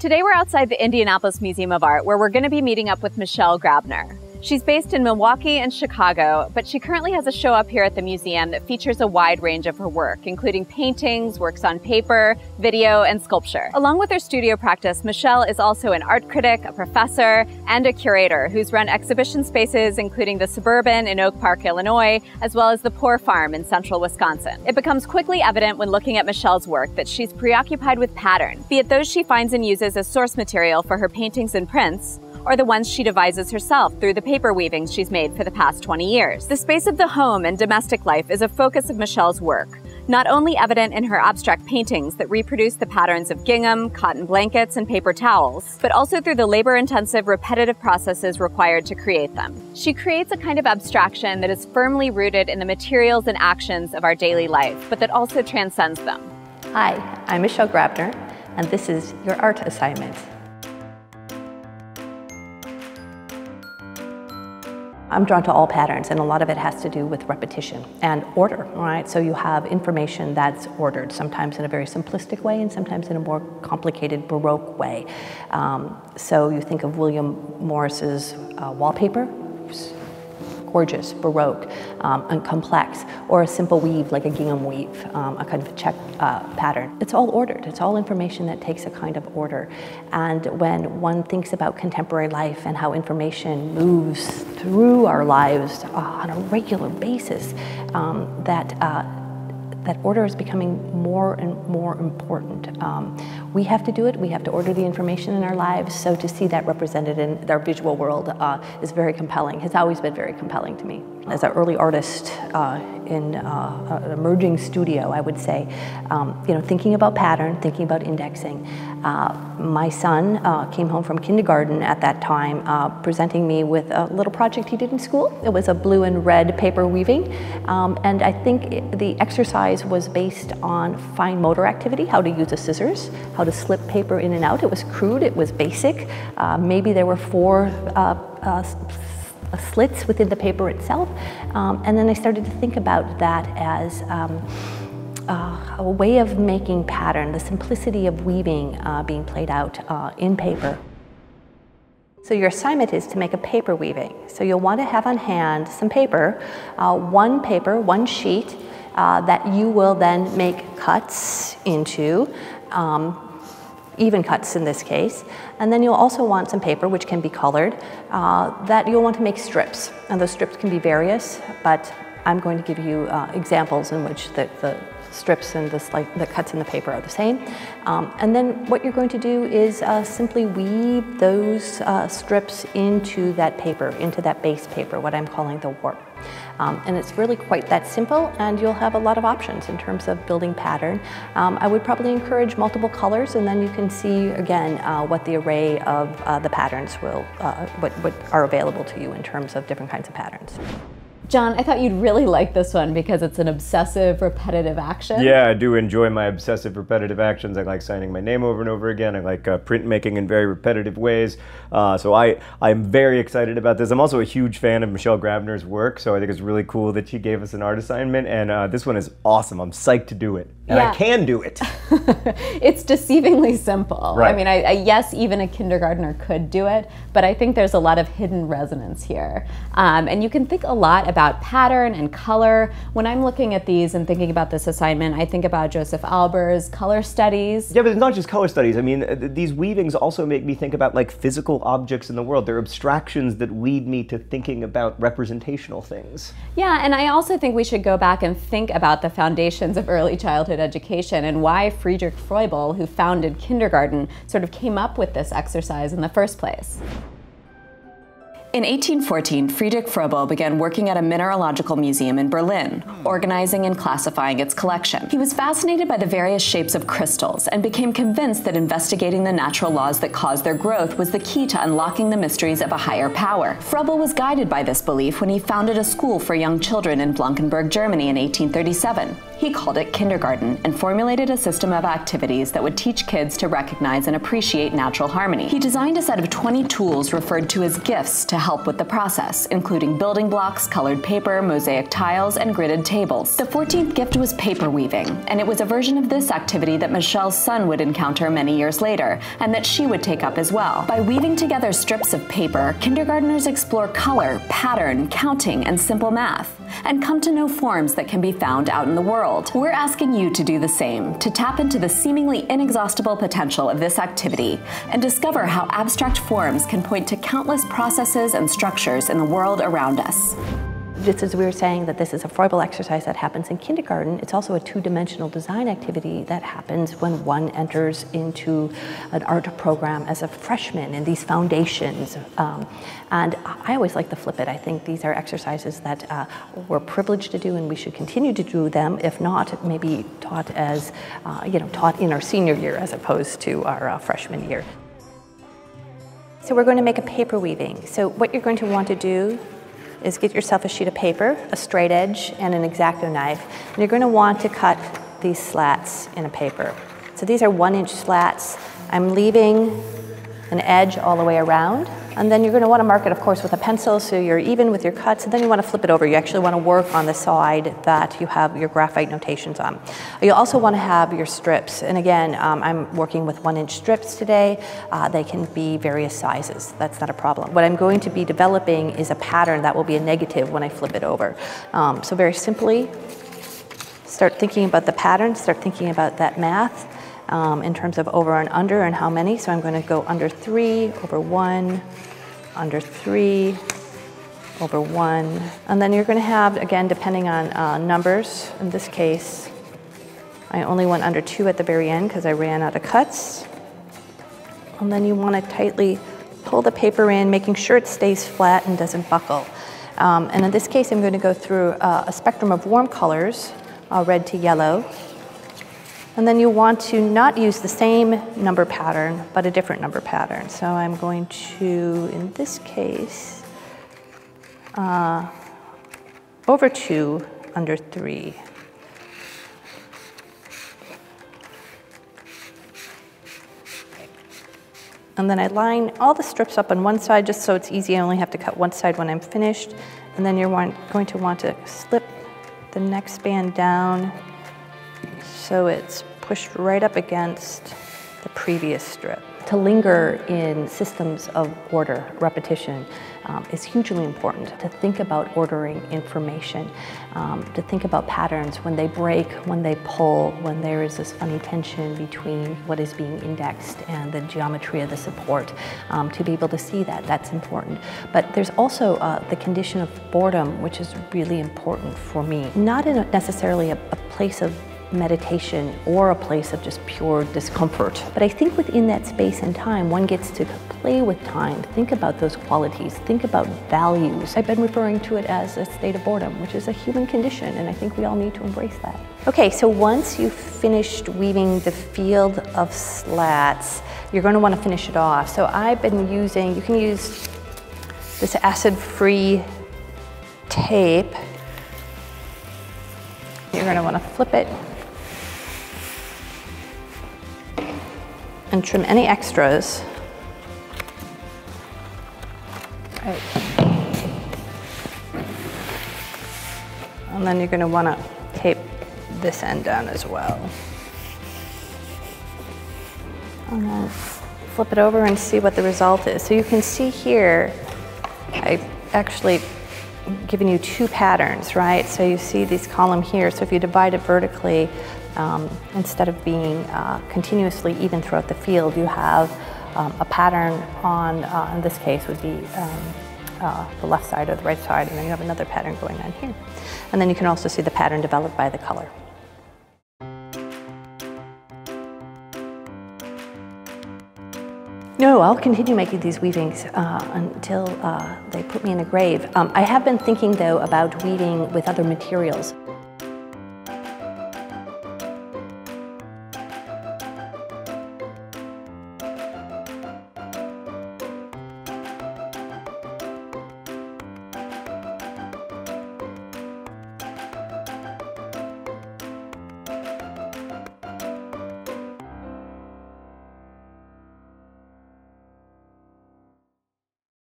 Today we're outside the Indianapolis Museum of Art, where we're going to be meeting up with Michelle Grabner. She's based in Milwaukee and Chicago, but she currently has a show up here at the museum that features a wide range of her work, including paintings, works on paper, video, and sculpture. Along with her studio practice, Michelle is also an art critic, a professor, and a curator who's run exhibition spaces including the Suburban in Oak Park, Illinois, as well as the Poor Farm in central Wisconsin. It becomes quickly evident when looking at Michelle's work that she's preoccupied with pattern, be it those she finds and uses as source material for her paintings and prints, or the ones she devises herself through the paper weavings she's made for the past 20 years. The space of the home and domestic life is a focus of Michelle's work, not only evident in her abstract paintings that reproduce the patterns of gingham, cotton blankets, and paper towels, but also through the labor-intensive, repetitive processes required to create them. She creates a kind of abstraction that is firmly rooted in the materials and actions of our daily life, but that also transcends them. Hi, I'm Michelle Grabner, and this is your art assignment. I'm drawn to all patterns, and a lot of it has to do with repetition and order, right? So you have information that's ordered, sometimes in a very simplistic way and sometimes in a more complicated Baroque way. So you think of William Morris's wallpaper, gorgeous, Baroque, and complex, or a simple weave like a gingham weave, a kind of check pattern. It's all ordered. It's all information that takes a kind of order. And when one thinks about contemporary life and how information moves through our lives on a regular basis, that order is becoming more and more important. We have to do it. We have to order the information in our lives. So to see that represented in our visual world is very compelling. Has always been very compelling to me. As an early artist in an emerging studio, I would say, thinking about pattern, thinking about indexing. My son came home from kindergarten at that time, presenting me with a little project he did in school. It was a blue and red paper weaving, and I think the exercise was based on fine motor activity, how to use the scissors, how to slip paper in and out. It was crude, it was basic. Maybe there were 4 slits within the paper itself, and then I started to think about that as a way of making pattern, the simplicity of weaving being played out in paper. So your assignment is to make a paper weaving. So you'll want to have on hand some paper, one sheet, that you will then make cuts into, even cuts in this case. And then you'll also want some paper, which can be colored, that you'll want to make strips. And those strips can be various, but I'm going to give you examples in which the strips and the cuts in the paper are the same. And then what you're going to do is simply weave those strips into that paper, into that base paper, what I'm calling the warp. And it's really quite that simple, and you'll have a lot of options in terms of building pattern. I would probably encourage multiple colors, and then you can see again what the array of the patterns will, what are available to you in terms of different kinds of patterns. John, I thought you'd really like this one because it's an obsessive, repetitive action. Yeah, I do enjoy my obsessive, repetitive actions. I like signing my name over and over again. I like printmaking in very repetitive ways. So I'm very excited about this. I'm also a huge fan of Michelle Grabner's work, so I think it's really cool that she gave us an art assignment, and this one is awesome. I'm psyched to do it. And yeah. I can do it. It's deceivingly simple. Right. I mean, yes, even a kindergartner could do it, but I think there's a lot of hidden resonance here. And you can think a lot about pattern and color. When I'm looking at these and thinking about this assignment, I think about Joseph Alber's color studies. Yeah, but it's not just color studies. I mean, these weavings also make me think about like physical objects in the world. They're abstractions that lead me to thinking about representational things. Yeah, and I also think we should go back and think about the foundations of early childhood education and why Friedrich Froebel, who founded kindergarten, sort of came up with this exercise in the first place. In 1814, Friedrich Froebel began working at a mineralogical museum in Berlin, organizing and classifying its collection. He was fascinated by the various shapes of crystals and became convinced that investigating the natural laws that cause their growth was the key to unlocking the mysteries of a higher power. Froebel was guided by this belief when he founded a school for young children in Blankenburg, Germany in 1837. He called it kindergarten and formulated a system of activities that would teach kids to recognize and appreciate natural harmony. He designed a set of 20 tools referred to as gifts to help with the process, including building blocks, colored paper, mosaic tiles, and gridded tables. The 14th gift was paper weaving, and it was a version of this activity that Michelle's son would encounter many years later, and that she would take up as well. By weaving together strips of paper, kindergartners explore color, pattern, counting, and simple math, and come to know forms that can be found out in the world. We're asking you to do the same, to tap into the seemingly inexhaustible potential of this activity and discover how abstract forms can point to countless processes and structures in the world around us. Just as we were saying that this is a Froebel exercise that happens in kindergarten, it's also a two-dimensional design activity that happens when one enters into an art program as a freshman in these foundations. And I always like to flip it. I think these are exercises that we're privileged to do, and we should continue to do them, if not maybe taught as, taught in our senior year as opposed to our freshman year. So we're going to make a paper weaving. So what you're going to want to do is get yourself a sheet of paper, a straight edge, and an X-Acto knife. And you're going to want to cut these slats in a paper. So these are 1-inch slats. I'm leaving an edge all the way around. And then you're going to want to mark it, of course, with a pencil so you're even with your cuts. And then you want to flip it over. You actually want to work on the side that you have your graphite notations on. You also want to have your strips. And again, I'm working with 1-inch strips today. They can be various sizes. That's not a problem. What I'm going to be developing is a pattern that will be a negative when I flip it over. So very simply, start thinking about the pattern, start thinking about that math in terms of over and under and how many. So I'm going to go under 3, over 1, under 3, over 1. And then you're going to have, again, depending on numbers, in this case, I only went under 2 at the very end because I ran out of cuts. And then you want to tightly pull the paper in, making sure it stays flat and doesn't buckle. And in this case, I'm going to go through a spectrum of warm colors, red to yellow. And then you want to not use the same number pattern, but a different number pattern. So I'm going to, in this case, over 2, under 3. And then I line all the strips up on one side just so it's easy. I only have to cut one side when I'm finished. And then you're going to want to slip the next band down so it's pushed right up against the previous strip. To linger in systems of order, repetition, is hugely important. To think about ordering information, to think about patterns when they break, when they pull, when there is this funny tension between what is being indexed and the geometry of the support. To be able to see that, that's important. But there's also the condition of boredom, which is really important for me. Not in necessarily a place of meditation or a place of just pure discomfort. But I think within that space and time, one gets to play with time, think about those qualities, think about values. I've been referring to it as a state of boredom, which is a human condition, and I think we all need to embrace that. Okay, so once you've finished weaving the field of slats, you're going to want to finish it off. So I've been using, you can use this acid-free tape. You're going to want to flip it and trim any extras. Right. And then you're going to want to tape this end down as well. And then flip it over and see what the result is. So you can see here, I've actually given you 2 patterns, right? So you see this column here. So if you divide it vertically, instead of being continuously even throughout the field, you have a pattern on, in this case would be the left side or the right side, and then you have another pattern going on here. And then you can also see the pattern developed by the color. No, I'll continue making these weavings until they put me in a grave. I have been thinking, though, about weaving with other materials.